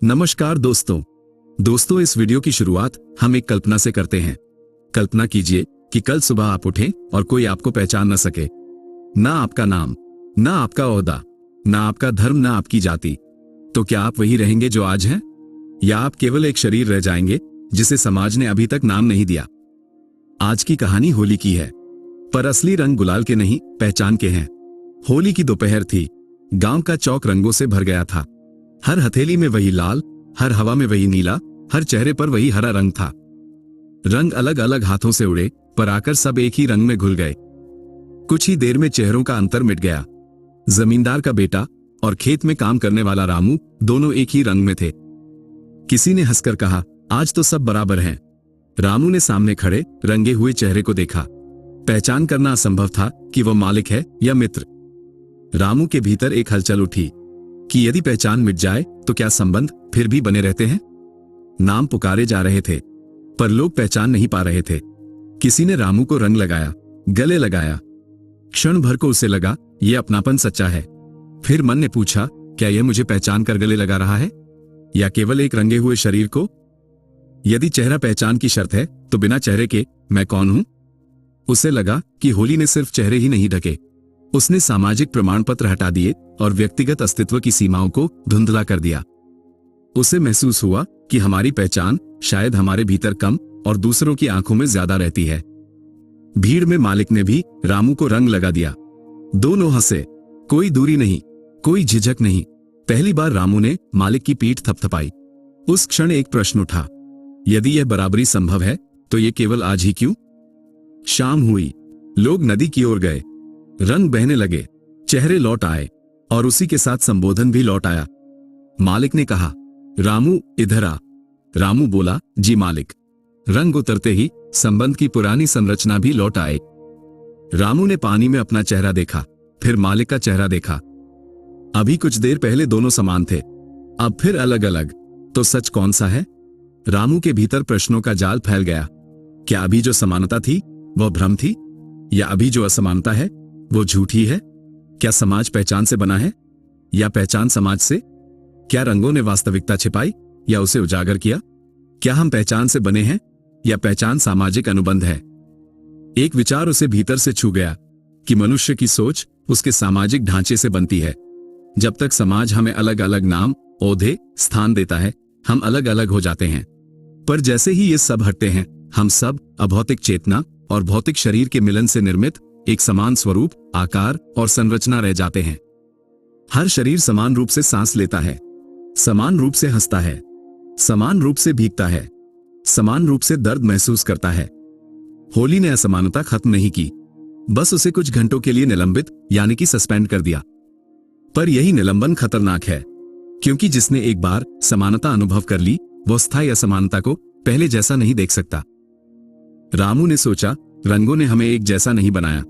नमस्कार दोस्तों इस वीडियो की शुरुआत हम एक कल्पना से करते हैं। कल्पना कीजिए कि कल सुबह आप उठें और कोई आपको पहचान न सके। ना आपका नाम, ना आपका ओहदा, ना आपका धर्म, ना आपकी जाति। तो क्या आप वही रहेंगे जो आज हैं, या आप केवल एक शरीर रह जाएंगे जिसे समाज ने अभी तक नाम नहीं दिया? आज की कहानी होली की है, पर असली रंग गुलाल के नहीं, पहचान के हैं। होली की दोपहर थी। गांव का चौक रंगों से भर गया था। हर हथेली में वही लाल, हर हवा में वही नीला, हर चेहरे पर वही हरा रंग था। रंग अलग अलग हाथों से उड़े, पर आकर सब एक ही रंग में घुल गए। कुछ ही देर में चेहरों का अंतर मिट गया। जमींदार का बेटा और खेत में काम करने वाला रामू दोनों एक ही रंग में थे। किसी ने हंसकर कहा, आज तो सब बराबर हैं। रामू ने सामने खड़े रंगे हुए चेहरे को देखा। पहचान करना असंभव था कि वह मालिक है या मित्र। रामू के भीतर एक हलचल उठी कि यदि पहचान मिट जाए तो क्या संबंध फिर भी बने रहते हैं? नाम पुकारे जा रहे थे, पर लोग पहचान नहीं पा रहे थे। किसी ने रामू को रंग लगाया, गले लगाया। क्षण भर को उसे लगा यह अपनापन सच्चा है। फिर मन ने पूछा, क्या यह मुझे पहचान कर गले लगा रहा है, या केवल एक रंगे हुए शरीर को? यदि चेहरा पहचान की शर्त है तो बिना चेहरे के मैं कौन हूं? उसे लगा कि होली ने सिर्फ चेहरे ही नहीं ढके, उसने सामाजिक प्रमाण पत्र हटा दिए और व्यक्तिगत अस्तित्व की सीमाओं को धुंधला कर दिया। उसे महसूस हुआ कि हमारी पहचान शायद हमारे भीतर कम और दूसरों की आंखों में ज्यादा रहती है। भीड़ में मालिक ने भी रामू को रंग लगा दिया। दोनों हंसे, कोई दूरी नहीं, कोई झिझक नहीं। पहली बार रामू ने मालिक की पीठ थपथपाई। उस क्षण एक प्रश्न उठा, यदि यह बराबरी संभव है तो यह केवल आज ही क्यों? शाम हुई, लोग नदी की ओर गए। रंग बहने लगे, चेहरे लौट आए और उसी के साथ संबोधन भी लौट आया। मालिक ने कहा, रामू इधर आ। रामू बोला, जी मालिक। रंग उतरते ही संबंध की पुरानी संरचना भी लौट आए। रामू ने पानी में अपना चेहरा देखा, फिर मालिक का चेहरा देखा। अभी कुछ देर पहले दोनों समान थे, अब फिर अलग अलग। तो सच कौन सा है? रामू के भीतर प्रश्नों का जाल फैल गया। क्या अभी जो समानता थी वह भ्रम थी, या अभी जो असमानता है वो झूठी है? क्या समाज पहचान से बना है, या पहचान समाज से? क्या रंगों ने वास्तविकता छिपाई या उसे उजागर किया? क्या हम पहचान से बने हैं, या पहचान सामाजिक अनुबंध है? एक विचार उसे भीतर से छू गया कि मनुष्य की सोच उसके सामाजिक ढांचे से बनती है। जब तक समाज हमें अलग अलग नाम, ओहदे, स्थान देता है, हम अलग अलग हो जाते हैं। पर जैसे ही ये सब हटते हैं, हम सब अभौतिक चेतना और भौतिक शरीर के मिलन से निर्मित एक समान स्वरूप, आकार और संरचना रह जाते हैं। हर शरीर समान रूप से सांस लेता है, समान रूप से हंसता है, समान रूप से भीगता है, समान रूप से दर्द महसूस करता है। होली ने असमानता खत्म नहीं की, बस उसे कुछ घंटों के लिए निलंबित यानी कि सस्पेंड कर दिया। पर यही निलंबन खतरनाक है, क्योंकि जिसने एक बार समानता अनुभव कर ली वो स्थायी असमानता को पहले जैसा नहीं देख सकता। रामू ने सोचा, रंगों ने हमें एक जैसा नहीं बनाया,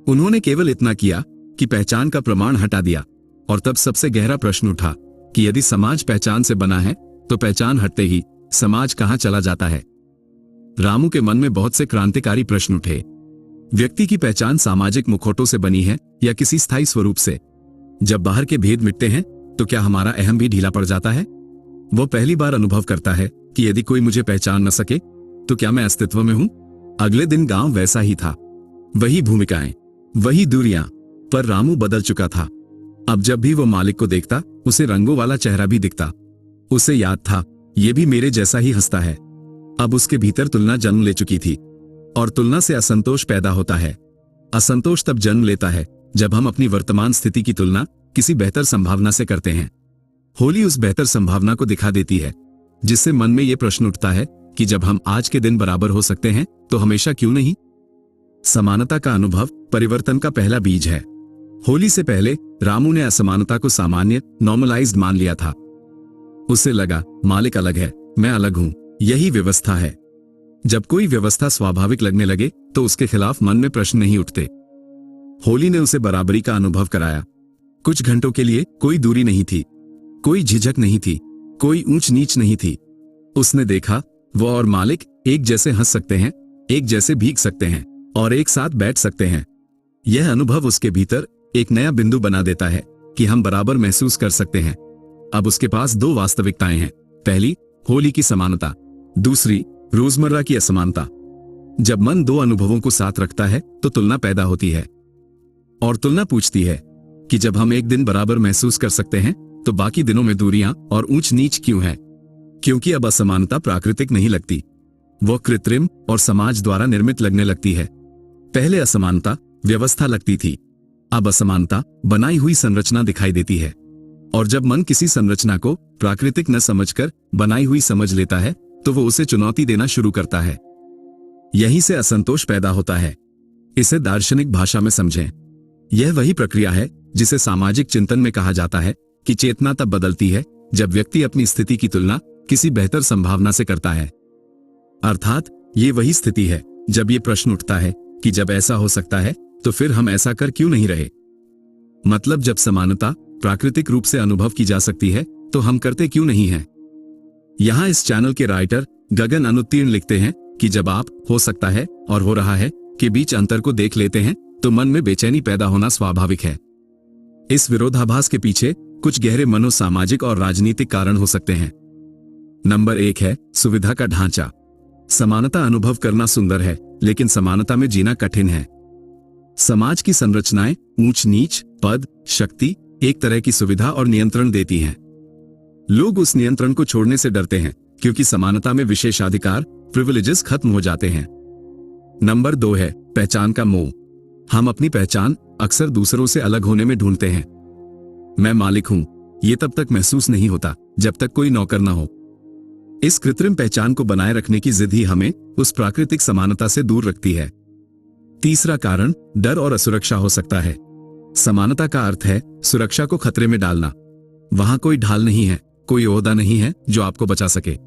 उन्होंने केवल इतना किया कि पहचान का प्रमाण हटा दिया। और तब सबसे गहरा प्रश्न उठा कि यदि समाज पहचान से बना है तो पहचान हटते ही समाज कहां चला जाता है? रामू के मन में बहुत से क्रांतिकारी प्रश्न उठे। व्यक्ति की पहचान सामाजिक मुखौटों से बनी है या किसी स्थायी स्वरूप से? जब बाहर के भेद मिटते हैं तो क्या हमारा अहम भी ढीला पड़ जाता है? वो पहली बार अनुभव करता है कि यदि कोई मुझे पहचान न सके तो क्या मैं अस्तित्व में हूं? अगले दिन गांव वैसा ही था, वही भूमिकाएं, वही दूरियां, पर रामू बदल चुका था। अब जब भी वो मालिक को देखता, उसे रंगों वाला चेहरा भी दिखता। उसे याद था, ये भी मेरे जैसा ही हंसता है। अब उसके भीतर तुलना जन्म ले चुकी थी, और तुलना से असंतोष पैदा होता है। असंतोष तब जन्म लेता है जब हम अपनी वर्तमान स्थिति की तुलना किसी बेहतर संभावना से करते हैं। होली उस बेहतर संभावना को दिखा देती है, जिससे मन में यह प्रश्न उठता है कि जब हम आज के दिन बराबर हो सकते हैं तो हमेशा क्यों नहीं? समानता का अनुभव परिवर्तन का पहला बीज है। होली से पहले रामू ने असमानता को सामान्य, नॉर्मलाइज्ड मान लिया था। उसे लगा, मालिक अलग है, मैं अलग हूं, यही व्यवस्था है। जब कोई व्यवस्था स्वाभाविक लगने लगे तो उसके खिलाफ मन में प्रश्न नहीं उठते। होली ने उसे बराबरी का अनुभव कराया। कुछ घंटों के लिए कोई दूरी नहीं थी, कोई झिझक नहीं थी, कोई ऊंच नीच नहीं थी। उसने देखा, वो और मालिक एक जैसे हंस सकते हैं, एक जैसे भीग सकते हैं और एक साथ बैठ सकते हैं। यह अनुभव उसके भीतर एक नया बिंदु बना देता है कि हम बराबर महसूस कर सकते हैं। अब उसके पास दो वास्तविकताएं हैं। पहली, होली की समानता, दूसरी, रोजमर्रा की असमानता। जब मन दो अनुभवों को साथ रखता है तो तुलना पैदा होती है, और तुलना पूछती है कि जब हम एक दिन बराबर महसूस कर सकते हैं तो बाकी दिनों में दूरियां और ऊंच नीच क्यों है? क्योंकि अब असमानता प्राकृतिक नहीं लगती, वो कृत्रिम और समाज द्वारा निर्मित लगने लगती है। पहले असमानता व्यवस्था लगती थी, अब असमानता बनाई हुई संरचना दिखाई देती है। और जब मन किसी संरचना को प्राकृतिक न समझकर बनाई हुई समझ लेता है तो वो उसे चुनौती देना शुरू करता है। यहीं से असंतोष पैदा होता है। इसे दार्शनिक भाषा में समझें। यह वही प्रक्रिया है जिसे सामाजिक चिंतन में कहा जाता है कि चेतना तब बदलती है जब व्यक्ति अपनी स्थिति की तुलना किसी बेहतर संभावना से करता है। अर्थात ये वही स्थिति है जब ये प्रश्न उठता है कि जब ऐसा हो सकता है तो फिर हम ऐसा कर क्यों नहीं रहे? मतलब जब समानता प्राकृतिक रूप से अनुभव की जा सकती है तो हम करते क्यों नहीं हैं? यहां इस चैनल के राइटर गगन अनुत्तीर्ण लिखते हैं कि जब आप हो सकता है और हो रहा है के बीच अंतर को देख लेते हैं तो मन में बेचैनी पैदा होना स्वाभाविक है। इस विरोधाभास के पीछे कुछ गहरे मनोसामाजिक और राजनीतिक कारण हो सकते हैं। नंबर 1 है सुविधा का ढांचा। समानता अनुभव करना सुंदर है, लेकिन समानता में जीना कठिन है। समाज की संरचनाएं ऊंच नीच, पद, शक्ति एक तरह की सुविधा और नियंत्रण देती हैं। लोग उस नियंत्रण को छोड़ने से डरते हैं क्योंकि समानता में विशेषाधिकार, प्रिविलेजेस खत्म हो जाते हैं। नंबर 2 है पहचान का मोह। हम अपनी पहचान अक्सर दूसरों से अलग होने में ढूंढते हैं। मैं मालिक हूं, ये तब तक महसूस नहीं होता जब तक कोई नौकर ना हो। इस कृत्रिम पहचान को बनाए रखने की जिद ही हमें उस प्राकृतिक समानता से दूर रखती है। तीसरा कारण डर और असुरक्षा हो सकता है। समानता का अर्थ है सुरक्षा को खतरे में डालना। वहां कोई ढाल नहीं है, कोई ओहदा नहीं है जो आपको बचा सके।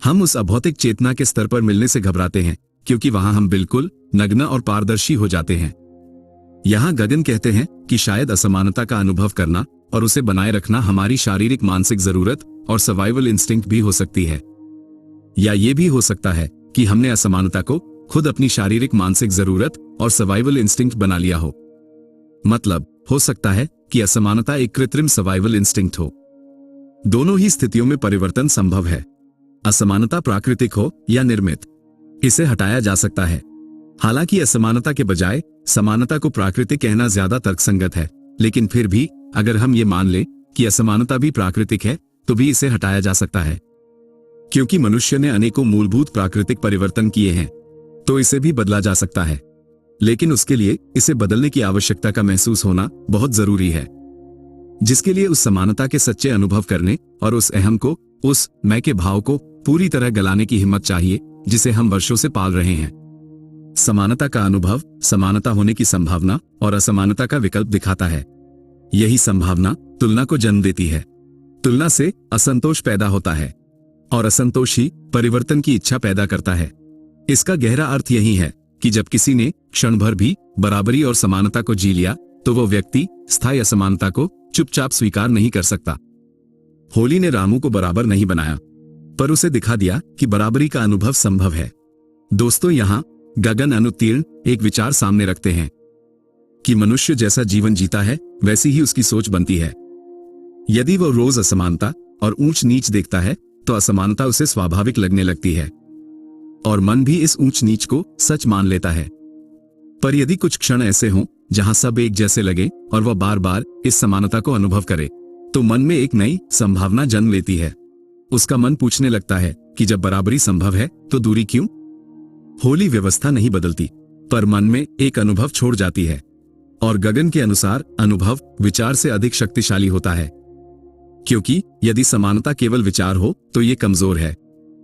हम उस अभौतिक चेतना के स्तर पर मिलने से घबराते हैं क्योंकि वहां हम बिल्कुल नग्न और पारदर्शी हो जाते हैं। यहां गगन कहते हैं कि शायद असमानता का अनुभव करना और उसे बनाए रखना हमारी शारीरिक मानसिक जरूरत और सर्वाइवल इंस्टिंक्ट भी हो सकती है। या ये भी हो सकता है कि हमने असमानता को खुद अपनी शारीरिक मानसिक जरूरत और सर्वाइवल इंस्टिंक्ट बना लिया हो। मतलब हो सकता है कि असमानता एक कृत्रिम सर्वाइवल इंस्टिंक्ट हो। दोनों ही स्थितियों में परिवर्तन संभव है। असमानता प्राकृतिक हो या निर्मित, इसे हटाया जा सकता है। हालांकि असमानता के बजाय समानता को प्राकृतिक कहना ज्यादा तर्कसंगत है, लेकिन फिर भी अगर हम ये मान लें कि असमानता भी प्राकृतिक है तो भी इसे हटाया जा सकता है। क्योंकि मनुष्य ने अनेकों मूलभूत प्राकृतिक परिवर्तन किए हैं तो इसे भी बदला जा सकता है, लेकिन उसके लिए इसे बदलने की आवश्यकता का महसूस होना बहुत जरूरी है, जिसके लिए उस समानता के सच्चे अनुभव करने और उस अहम को, उस मैं के भाव को पूरी तरह गलाने की हिम्मत चाहिए जिसे हम वर्षों से पाल रहे हैं। समानता का अनुभव समानता होने की संभावना और असमानता का विकल्प दिखाता है। यही संभावना तुलना को जन्म देती है। तुलना से असंतोष पैदा होता है और असंतोष ही परिवर्तन की इच्छा पैदा करता है। इसका गहरा अर्थ यही है कि जब किसी ने क्षण भर भी बराबरी और समानता को जी लिया तो वो व्यक्ति स्थायी असमानता को चुपचाप स्वीकार नहीं कर सकता। होली ने रामू को बराबर नहीं बनाया, पर उसे दिखा दिया कि बराबरी का अनुभव संभव है। दोस्तों, यहां गगन अनुत्तीर्ण एक विचार सामने रखते हैं कि मनुष्य जैसा जीवन जीता है वैसी ही उसकी सोच बनती है। यदि वो रोज असमानता और ऊंच नीच देखता है तो असमानता उसे स्वाभाविक लगने लगती है और मन भी इस ऊंच नीच को सच मान लेता है। पर यदि कुछ क्षण ऐसे हों जहां सब एक जैसे लगे और वह बार बार इस समानता को अनुभव करे तो मन में एक नई संभावना जन्म लेती है। उसका मन पूछने लगता है कि जब बराबरी संभव है तो दूरी क्यों? होली व्यवस्था नहीं बदलती, पर मन में एक अनुभव छोड़ जाती है। और गगन के अनुसार अनुभव विचार से अधिक शक्तिशाली होता है, क्योंकि यदि समानता केवल विचार हो तो ये कमजोर है,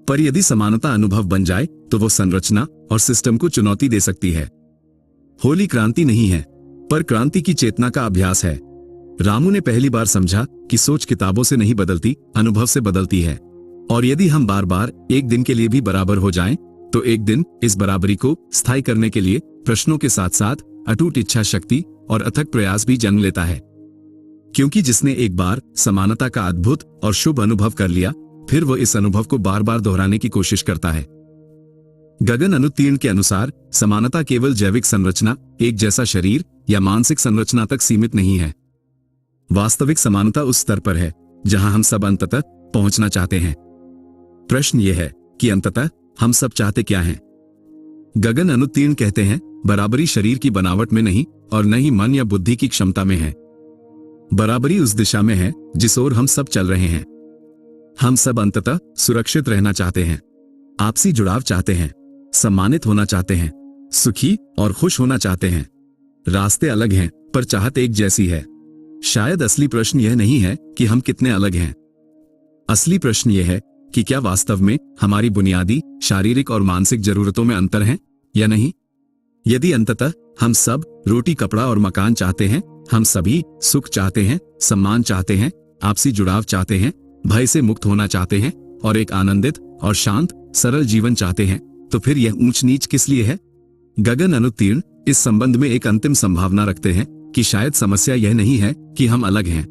पर यदि समानता अनुभव बन जाए तो वो संरचना और सिस्टम को चुनौती दे सकती है। होली क्रांति नहीं है, पर क्रांति की चेतना का अभ्यास है। रामू ने पहली बार समझा कि सोच किताबों से नहीं बदलती, अनुभव से बदलती है। और यदि हम बार बार एक दिन के लिए भी बराबर हो जाएं, तो एक दिन इस बराबरी को स्थायी करने के लिए प्रश्नों के साथ साथ अटूट इच्छा शक्ति और अथक प्रयास भी जन्म लेता है। क्योंकि जिसने एक बार समानता का अद्भुत और शुभ अनुभव कर लिया, फिर वो इस अनुभव को बार बार दोहराने की कोशिश करता है। गगन अनुत्तीर्ण के अनुसार समानता केवल जैविक संरचना, एक जैसा शरीर या मानसिक संरचना तक सीमित नहीं है। वास्तविक समानता उस स्तर पर है जहां हम सब अंततः पहुंचना चाहते हैं। प्रश्न यह है कि अंततः हम सब चाहते क्या हैं? गगन अनुत्तीर्ण कहते हैं, बराबरी शरीर की बनावट में नहीं और न ही मन या बुद्धि की क्षमता में है। बराबरी उस दिशा में है जिस ओर हम सब चल रहे हैं। हम सब अंततः सुरक्षित रहना चाहते हैं, आपसी जुड़ाव चाहते हैं, सम्मानित होना चाहते हैं, सुखी और खुश होना चाहते हैं। रास्ते अलग हैं पर चाहत एक जैसी है। शायद असली प्रश्न यह नहीं है कि हम कितने अलग हैं। असली प्रश्न यह है कि क्या वास्तव में हमारी बुनियादी शारीरिक और मानसिक जरूरतों में अंतर है या नहीं। यदि अंततः हम सब रोटी, कपड़ा और मकान चाहते हैं, हम सभी सुख चाहते हैं, सम्मान चाहते हैं, आपसी जुड़ाव चाहते हैं, भय से मुक्त होना चाहते हैं और एक आनंदित और शांत सरल जीवन चाहते हैं, तो फिर यह ऊंच नीच किस लिए है? गगन अनुत्तीर्ण इस संबंध में एक अंतिम संभावना रखते हैं कि शायद समस्या यह नहीं है कि हम अलग हैं।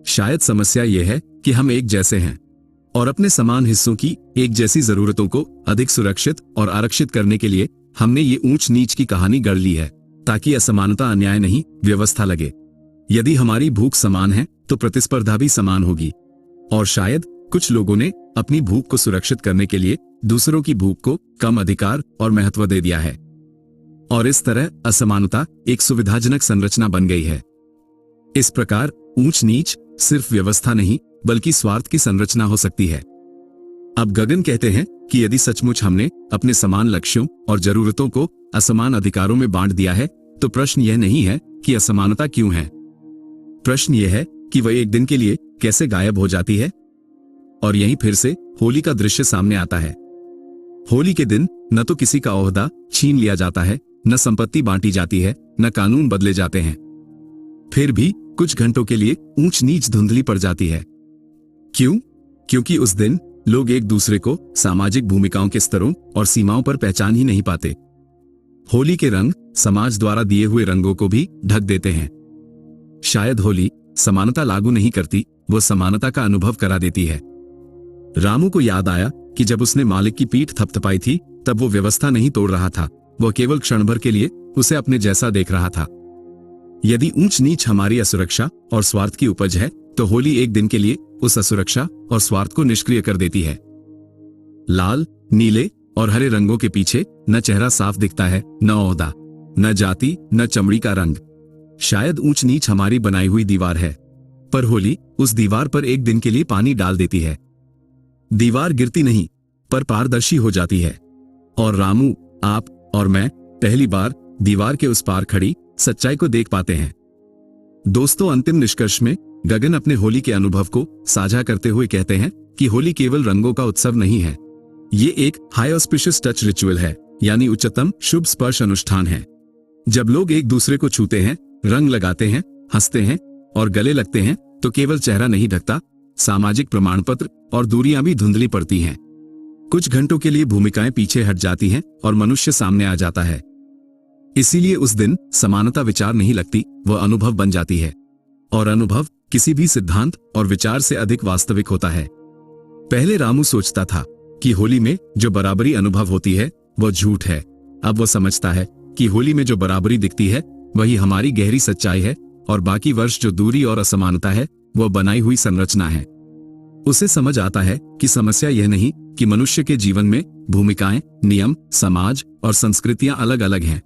शायद समस्या यह है कि हम एक जैसे हैं और अपने समान हिस्सों की एक जैसी जरूरतों को अधिक सुरक्षित और आरक्षित करने के लिए हमने ये ऊंच नीच की कहानी गढ़ ली है, ताकि असमानता अन्याय नहीं, व्यवस्था लगे। यदि हमारी भूख समान है तो प्रतिस्पर्धा भी समान होगी। और शायद कुछ लोगों ने अपनी भूख को सुरक्षित करने के लिए दूसरों की भूख को कम अधिकार और महत्व दे दिया है, और इस तरह असमानता एक सुविधाजनक संरचना बन गई है। इस प्रकार ऊंच नीच सिर्फ व्यवस्था नहीं बल्कि स्वार्थ की संरचना हो सकती है। अब गगन कहते हैं कि यदि सचमुच हमने अपने समान लक्ष्यों और जरूरतों को असमान अधिकारों में बांट दिया है, तो प्रश्न यह नहीं है कि असमानता क्यों है। प्रश्न यह है कि वह एक दिन के लिए कैसे गायब हो जाती है। और यहीं फिर से होली का दृश्य सामने आता है। होली के दिन न तो किसी का ओहदा छीन लिया जाता है, न संपत्ति बांटी जाती है, न कानून बदले जाते हैं। फिर भी कुछ घंटों के लिए ऊंच नीच धुंधली पड़ जाती है। क्यों? क्योंकि उस दिन लोग एक दूसरे को सामाजिक भूमिकाओं के स्तरों और सीमाओं पर पहचान ही नहीं पाते। होली के रंग समाज द्वारा दिए हुए रंगों को भी ढक देते हैं। शायद होली समानता लागू नहीं करती, वो समानता का अनुभव करा देती है। रामू को याद आया कि जब उसने मालिक की पीठ थपथपाई थी, तब वो व्यवस्था नहीं तोड़ रहा था, वो केवल क्षण भर के लिए उसे अपने जैसा देख रहा था। यदि ऊंच नीच हमारी असुरक्षा और स्वार्थ की उपज है, तो होली एक दिन के लिए उस असुरक्षा और स्वार्थ को निष्क्रिय कर देती है। लाल, नीले और हरे रंगों के पीछे न चेहरा साफ दिखता है, न ओहदा, न जाति, न चमड़ी का रंग। शायद ऊंच नीच हमारी बनाई हुई दीवार है, पर होली उस दीवार पर एक दिन के लिए पानी डाल देती है। दीवार गिरती नहीं, पर पारदर्शी हो जाती है, और रामू, आप और मैं पहली बार दीवार के उस पार खड़ी सच्चाई को देख पाते हैं। दोस्तों, अंतिम निष्कर्ष में गगन अपने होली के अनुभव को साझा करते हुए कहते हैं कि होली केवल रंगों का उत्सव नहीं है, ये एक हाई ऑस्पिशियस टच रिचुअल है, यानी उच्चतम शुभ स्पर्श अनुष्ठान है। जब लोग एक दूसरे को छूते हैं, रंग लगाते हैं, हंसते हैं और गले लगते हैं, तो केवल चेहरा नहीं ढकता, सामाजिक प्रमाणपत्र और दूरियां भी धुंधली पड़ती हैं। कुछ घंटों के लिए भूमिकाएं पीछे हट जाती हैं और मनुष्य सामने आ जाता है। इसीलिए उस दिन समानता विचार नहीं लगती, वह अनुभव बन जाती है, और अनुभव किसी भी सिद्धांत और विचार से अधिक वास्तविक होता है। पहले रामू सोचता था कि होली में जो बराबरी अनुभव होती है वह झूठ है। अब वो समझता है कि होली में जो बराबरी दिखती है वही हमारी गहरी सच्चाई है, और बाकी वर्ष जो दूरी और असमानता है वह बनाई हुई संरचना है। उसे समझ आता है कि समस्या यह नहीं कि मनुष्य के जीवन में भूमिकाएं, नियम, समाज और संस्कृतियां अलग अलग हैं।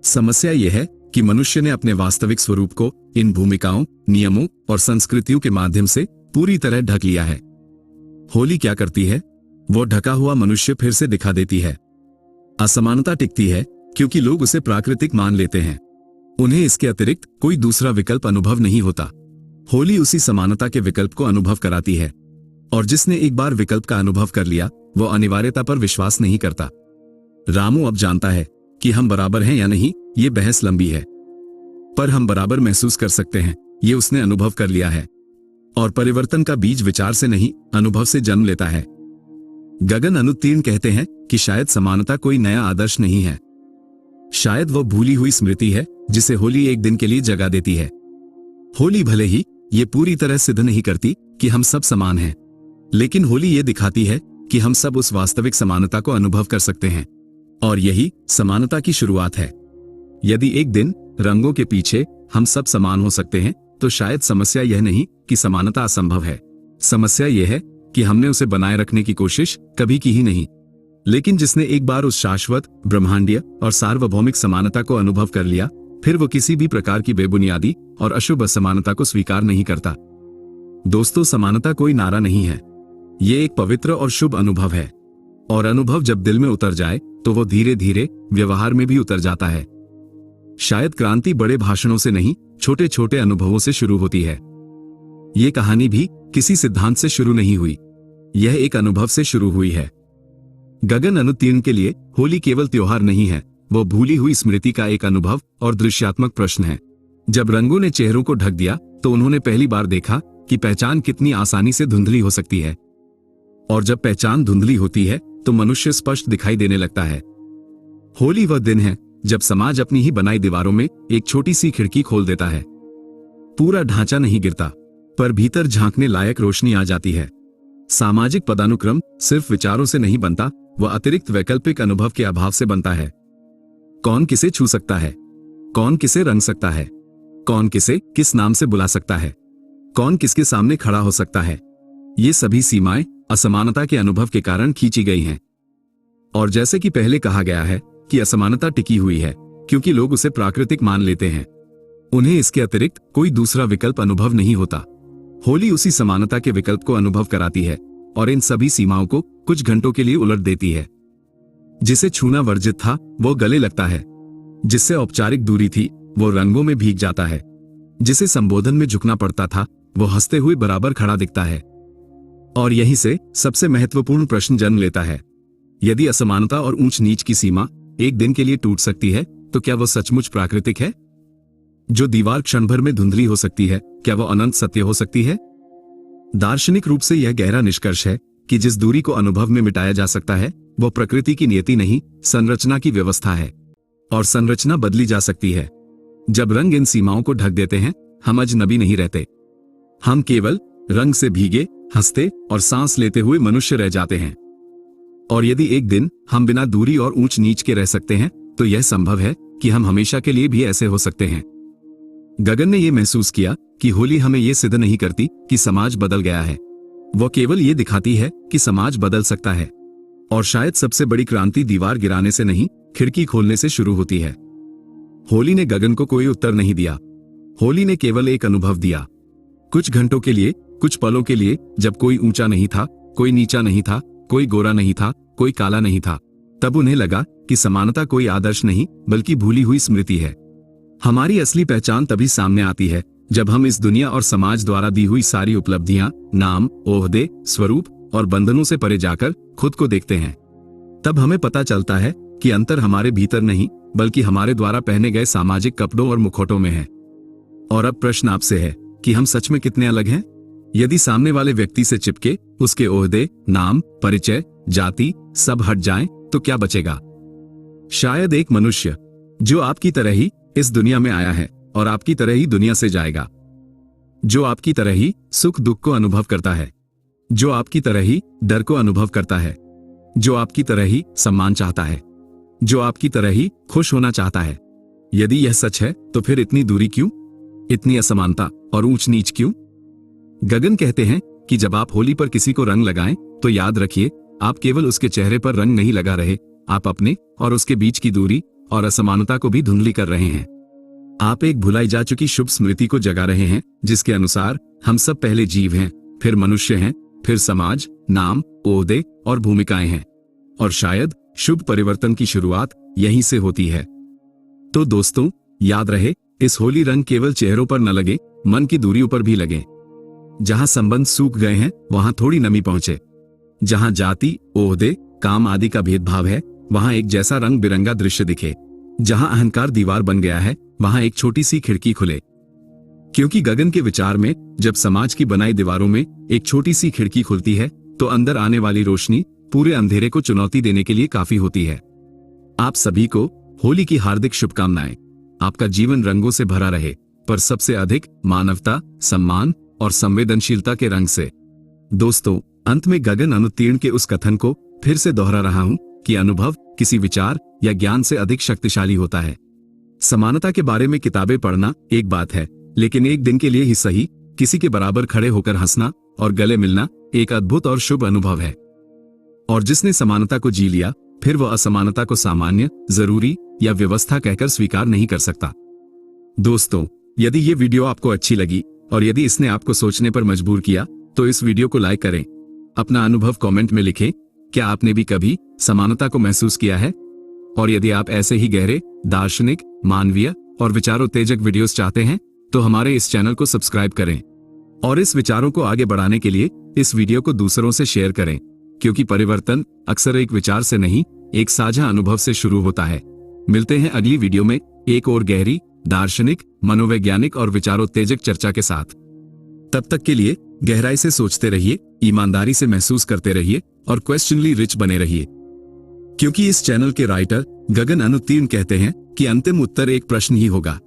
समस्या यह है कि मनुष्य ने अपने वास्तविक स्वरूप को इन भूमिकाओं, नियमों और संस्कृतियों के माध्यम से पूरी तरह ढक लिया है। होली क्या करती है? वो ढका हुआ मनुष्य फिर से दिखा देती है। असमानता टिकती है क्योंकि लोग उसे प्राकृतिक मान लेते हैं, उन्हें इसके अतिरिक्त कोई दूसरा विकल्प अनुभव नहीं होता। होली उसी समानता के विकल्प को अनुभव कराती है, और जिसने एक बार विकल्प का अनुभव कर लिया वो अनिवार्यता पर विश्वास नहीं करता। रामू अब जानता है कि हम बराबर हैं या नहीं, ये बहस लंबी है, पर हम बराबर महसूस कर सकते हैं, ये उसने अनुभव कर लिया है। और परिवर्तन का बीज विचार से नहीं, अनुभव से जन्म लेता है। गगन अनुत्तीर्ण कहते हैं कि शायद समानता कोई नया आदर्श नहीं है, शायद वो भूली हुई स्मृति है जिसे होली एक दिन के लिए जगा देती है। होली भले ही ये पूरी तरह सिद्ध नहीं करती कि हम सब समान हैं, लेकिन होली ये दिखाती है कि हम सब उस वास्तविक समानता को अनुभव कर सकते हैं, और यही समानता की शुरुआत है। यदि एक दिन रंगों के पीछे हम सब समान हो सकते हैं, तो शायद समस्या यह नहीं कि समानता असंभव है। समस्या यह है कि हमने उसे बनाए रखने की कोशिश कभी की ही नहीं। लेकिन जिसने एक बार उस शाश्वत, ब्रह्मांडीय और सार्वभौमिक समानता को अनुभव कर लिया, फिर वो किसी भी प्रकार की बेबुनियादी और अशुभ असमानता को स्वीकार नहीं करता। दोस्तों, समानता कोई नारा नहीं है, ये एक पवित्र और शुभ अनुभव है। और अनुभव जब दिल में उतर जाए तो वो धीरे धीरे व्यवहार में भी उतर जाता है। शायद क्रांति बड़े भाषणों से नहीं, छोटे छोटे अनुभवों से शुरू होती है। ये कहानी भी किसी सिद्धांत से शुरू नहीं हुई, यह एक अनुभव से शुरू हुई है। गगन अनुत्तीर्ण के लिए होली केवल त्योहार नहीं है, वो भूली हुई स्मृति का एक अनुभव और दृश्यात्मक प्रश्न है। जब रंगों ने चेहरों को ढक दिया तो उन्होंने पहली बार देखा कि पहचान कितनी आसानी से धुंधली हो सकती है। और जब पहचान धुंधली होती है तो मनुष्य स्पष्ट दिखाई देने लगता है। होली वह दिन है जब समाज अपनी ही बनाई दीवारों में एक छोटी सी खिड़की खोल देता है। पूरा ढांचा नहीं गिरता, पर भीतर झांकने लायक रोशनी आ जाती है। सामाजिक पदानुक्रम सिर्फ विचारों से नहीं बनता, वह अतिरिक्त वैकल्पिक अनुभव के अभाव से बनता है। कौन किसे छू सकता है, कौन किसे रंग सकता है, कौन किसे किस नाम से बुला सकता है, कौन किसके सामने खड़ा हो सकता है, ये सभी सीमाएं असमानता के अनुभव के कारण खींची गई हैं। और जैसे कि पहले कहा गया है कि असमानता टिकी हुई है क्योंकि लोग उसे प्राकृतिक मान लेते हैं। उन्हें इसके अतिरिक्त कोई दूसरा विकल्प अनुभव नहीं होता। होली उसी समानता के विकल्प को अनुभव कराती है और इन सभी सीमाओं को कुछ घंटों के लिए उलट देती है। जिसे छूना वर्जित था वो गले लगता है, जिससे औपचारिक दूरी थी वो रंगों में भीग जाता है, जिसे संबोधन में झुकना पड़ता था वो हंसते हुए बराबर खड़ा दिखता है। और यहीं से सबसे महत्वपूर्ण प्रश्न जन्म लेता है, यदि असमानता और ऊंच नीच की सीमा एक दिन के लिए टूट सकती है तो क्या वो सचमुच प्राकृतिक है? जो दीवार क्षण भर में धुंधली हो सकती है, क्या वो अनंत सत्य हो सकती है? दार्शनिक रूप से यह गहरा निष्कर्ष है कि जिस दूरी को अनुभव में मिटाया जा सकता है वो प्रकृति की नियति नहीं, संरचना की व्यवस्था है। और संरचना बदली जा सकती है। जब रंग इन सीमाओं को ढक देते हैं, हम अजनबी नहीं रहते, हम केवल रंग से भीगे, हंसते और सांस लेते हुए मनुष्य रह जाते हैं। और यदि एक दिन हम बिना दूरी और ऊंच नीच के रह सकते हैं तो यह संभव है कि हम हमेशा के लिए भी ऐसे हो सकते हैं। गगन ने यह महसूस किया कि होली हमें यह सिद्ध नहीं करती कि समाज बदल गया है, वो केवल ये दिखाती है कि समाज बदल सकता है। और शायद सबसे बड़ी क्रांति दीवार गिराने से नहीं, खिड़की खोलने से शुरू होती है। होली ने गगन को कोई उत्तर नहीं दिया, होली ने केवल एक अनुभव दिया। कुछ घंटों के लिए, कुछ पलों के लिए, जब कोई ऊंचा नहीं था, कोई नीचा नहीं था, कोई गोरा नहीं था, कोई काला नहीं था, तब उन्हें लगा कि समानता कोई आदर्श नहीं बल्कि भूली हुई स्मृति है। हमारी असली पहचान तभी सामने आती है जब हम इस दुनिया और समाज द्वारा दी हुई सारी उपलब्धियां, नाम, ओहदे, स्वरूप और बंधनों से परे जाकर खुद को देखते हैं। तब हमें पता चलता है कि अंतर हमारे भीतर नहीं बल्कि हमारे द्वारा पहने गए सामाजिक कपड़ों और मुखौटों में है। और अब प्रश्न आपसे है कि हम सच में कितने अलग हैं? यदि सामने वाले व्यक्ति से चिपके उसके ओहदे, नाम, परिचय, जाति सब हट जाएं, तो क्या बचेगा? शायद एक मनुष्य जो आपकी तरह ही इस दुनिया में आया है और आपकी तरह ही दुनिया से जाएगा, जो आपकी तरह ही सुख दुख को अनुभव करता है, जो आपकी तरह ही डर को अनुभव करता है, जो आपकी तरह ही सम्मान चाहता है, जो आपकी तरह ही खुश होना चाहता है। यदि यह सच है तो फिर इतनी दूरी क्यों, इतनी असमानता और ऊंच नीच क्यों? गगन कहते हैं कि जब आप होली पर किसी को रंग लगाएं तो याद रखिए, आप केवल उसके चेहरे पर रंग नहीं लगा रहे, आप अपने और उसके बीच की दूरी और असमानता को भी धुंधली कर रहे हैं। आप एक भुलाई जा चुकी शुभ स्मृति को जगा रहे हैं जिसके अनुसार हम सब पहले जीव हैं, फिर मनुष्य हैं, फिर समाज, नाम, ओहदे और भूमिकाएं हैं। और शायद शुभ परिवर्तन की शुरुआत यहीं से होती है। तो दोस्तों, याद रहे, इस होली रंग केवल चेहरों पर न लगे, मन की दूरियों पर भी लगे। जहां संबंध सूख गए हैं वहां थोड़ी नमी पहुंचे। जहां जाति, ओहदे, काम आदि का भेदभाव है वहां एक जैसा रंग बिरंगा दृश्य दिखे। जहां अहंकार दीवार बन गया है वहां एक छोटी सी खिड़की खुले। क्योंकि गगन के विचार में जब समाज की बनाई दीवारों में एक छोटी सी खिड़की खुलती है तो अंदर आने वाली रोशनी पूरे अंधेरे को चुनौती देने के लिए काफी होती है। आप सभी को होली की हार्दिक शुभकामनाएं। आपका जीवन रंगों से भरा रहे, पर सबसे अधिक मानवता, सम्मान और संवेदनशीलता के रंग से। दोस्तों, अंत में गगन अनुत्तीर्ण के उस कथन को फिर से दोहरा रहा हूं कि अनुभव किसी विचार या ज्ञान से अधिक शक्तिशाली होता है। समानता के बारे में किताबें पढ़ना एक बात है, लेकिन एक दिन के लिए ही सही, किसी के बराबर खड़े होकर हंसना और गले मिलना एक अद्भुत और शुभ अनुभव है। और जिसने समानता को जी लिया, फिर वह असमानता को सामान्य, जरूरी या व्यवस्था कहकर स्वीकार नहीं कर सकता। दोस्तों, यदि ये वीडियो आपको अच्छी लगी और यदि इसने आपको सोचने पर मजबूर किया, तो इस वीडियो को लाइक करें। अपना अनुभव कमेंट में लिखें। क्या आपने भी कभी समानता को महसूस किया है? और यदि आप ऐसे ही गहरे, दार्शनिक, मानवीय और विचारोत्तेजक वीडियोस चाहते हैं, तो हमारे इस चैनल को सब्सक्राइब करें और इस विचारों को आगे बढ़ाने के लिए इस वीडियो को दूसरों से शेयर करें, क्योंकि परिवर्तन अक्सर एक विचार से नहीं, एक साझा अनुभव से शुरू होता है। मिलते हैं अगली वीडियो में एक और गहरी, दार्शनिक, मनोवैज्ञानिक और विचारोत्तेजक चर्चा के साथ। तब तक के लिए गहराई से सोचते रहिए, ईमानदारी से महसूस करते रहिए और क्वेश्चनली रिच बने रहिए। क्योंकि इस चैनल के राइटर गगन अनुत्तीर्ण कहते हैं कि अंतिम उत्तर एक प्रश्न ही होगा।